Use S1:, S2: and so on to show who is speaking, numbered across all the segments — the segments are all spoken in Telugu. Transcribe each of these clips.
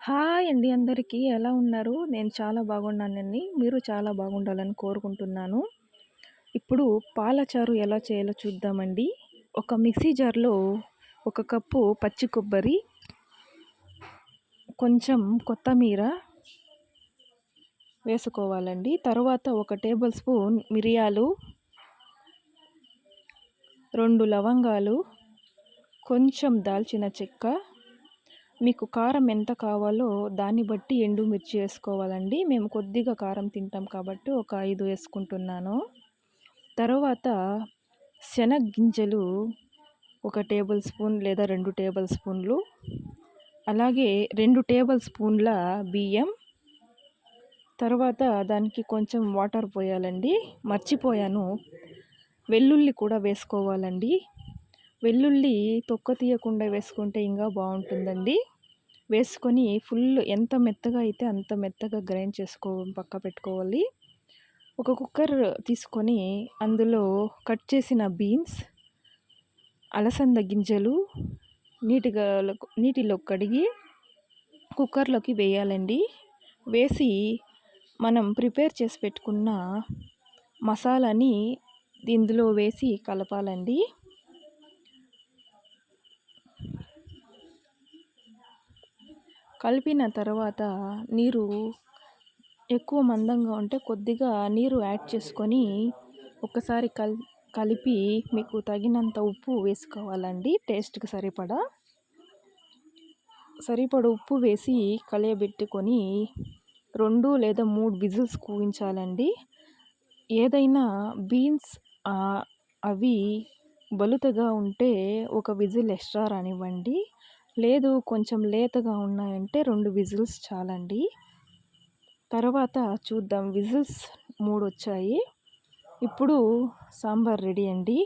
S1: హాయ్ అండి అందరికీ. ఎలా ఉన్నారు? నేను చాలా బాగున్నానండి. మీరు చాలా బాగుండాలని కోరుకుంటున్నాను. ఇప్పుడు పాల చారు ఎలా చేయాలో చూద్దామండి. ఒక మిక్సీ జార్‌లో ఒక కప్పు పచ్చి కొబ్బరి, కొంచెం కొత్తిమీర వేసుకోవాలండి. తరువాత ఒక టేబుల్ స్పూన్ మిరియాలు, 2 లవంగాలు, కొంచెం దాల్చిన చెక్క, మీకు కారం ఎంత కావాలో దాన్ని బట్టి ఎండుమిర్చి వేసుకోవాలండి. మేము కొద్దిగా కారం తింటాం కాబట్టి ఒక 5 వేసుకుంటున్నాను. తర్వాత శనగ్గింజలు ఒక టేబుల్ స్పూన్ లేదా 2 టేబుల్ స్పూన్లు, అలాగే 2 టేబుల్ స్పూన్ల బియ్యం. తర్వాత దానికి కొంచెం వాటర్ పోయాలండి. మర్చిపోయాను, వెల్లుల్లి కూడా వేసుకోవాలండి. వెల్లుల్లి తొక్క తీయకుండా వేసుకుంటే ఇంకా బాగుంటుందండి. వేసుకొని ఫుల్ ఎంత మెత్తగా అయితే అంత మెత్తగా గ్రైండ్ పక్క పెట్టుకోవాలి. ఒక కుక్కర్ తీసుకొని అందులో కట్ చేసిన బీన్స్, అలసంద గింజలు నీటిలో కడిగి కుక్కర్లోకి వేయాలండి. వేసి మనం ప్రిపేర్ చేసి పెట్టుకున్న మసాలాని ఇందులో వేసి కలపాలండి. కలిపిన తర్వాత నీరు ఎక్కువ మందంగా ఉంటే కొద్దిగా నీరు యాడ్ చేసుకొని ఒకసారి కలిపి మీకు తగినంత ఉప్పు వేసుకోవాలండి. టేస్ట్కి సరిపడ ఉప్పు వేసి కలియబెట్టుకొని 2 లేదా 3 విజిల్స్ కూయించాలండి. ఏదైనా బీన్స్ అవి బలుతగా ఉంటే ఒక విజిల్ ఎక్స్ట్రా రానివ్వండి. లేదు కొంచెం లేతగా ఉన్నాయంటే 2 విజిల్స్ చాలండి. తర్వాత చూద్దాం, విజిల్స్ 3 వచ్చాయి. ఇప్పుడు సాంబార్ రెడీ అండి.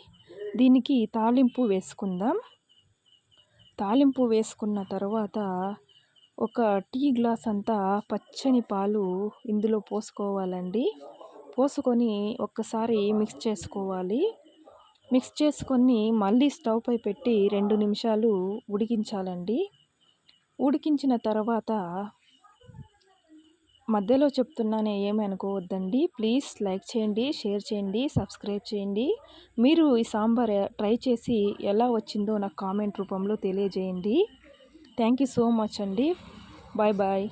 S1: దీనికి తాలింపు వేసుకుందాం. తాలింపు వేసుకున్న తర్వాత ఒక టీ గ్లాస్ అంతా పచ్చని పాలు ఇందులో పోసుకోవాలండి. పోసుకొని ఒక్కసారి మిక్స్ చేసుకోవాలి. మిక్స్ చేసుకొని మళ్ళీ స్టవ్ పై పెట్టి 2 నిమిషాలు ఉడికించాలండి. ఉడికించిన తర్వాత మధ్యలో చెప్తున్నానే ఏమీ అనుకోవద్దండి. ప్లీజ్ లైక్ చేయండి, షేర్ చేయండి, సబ్స్క్రైబ్ చేయండి. మీరు ఈ సాంబార్ ట్రై చేసి ఎలా వచ్చిందో నాకు కామెంట్ రూపంలో తెలియజేయండి. థ్యాంక్ యూ సో మచ్ అండి. Bye bye.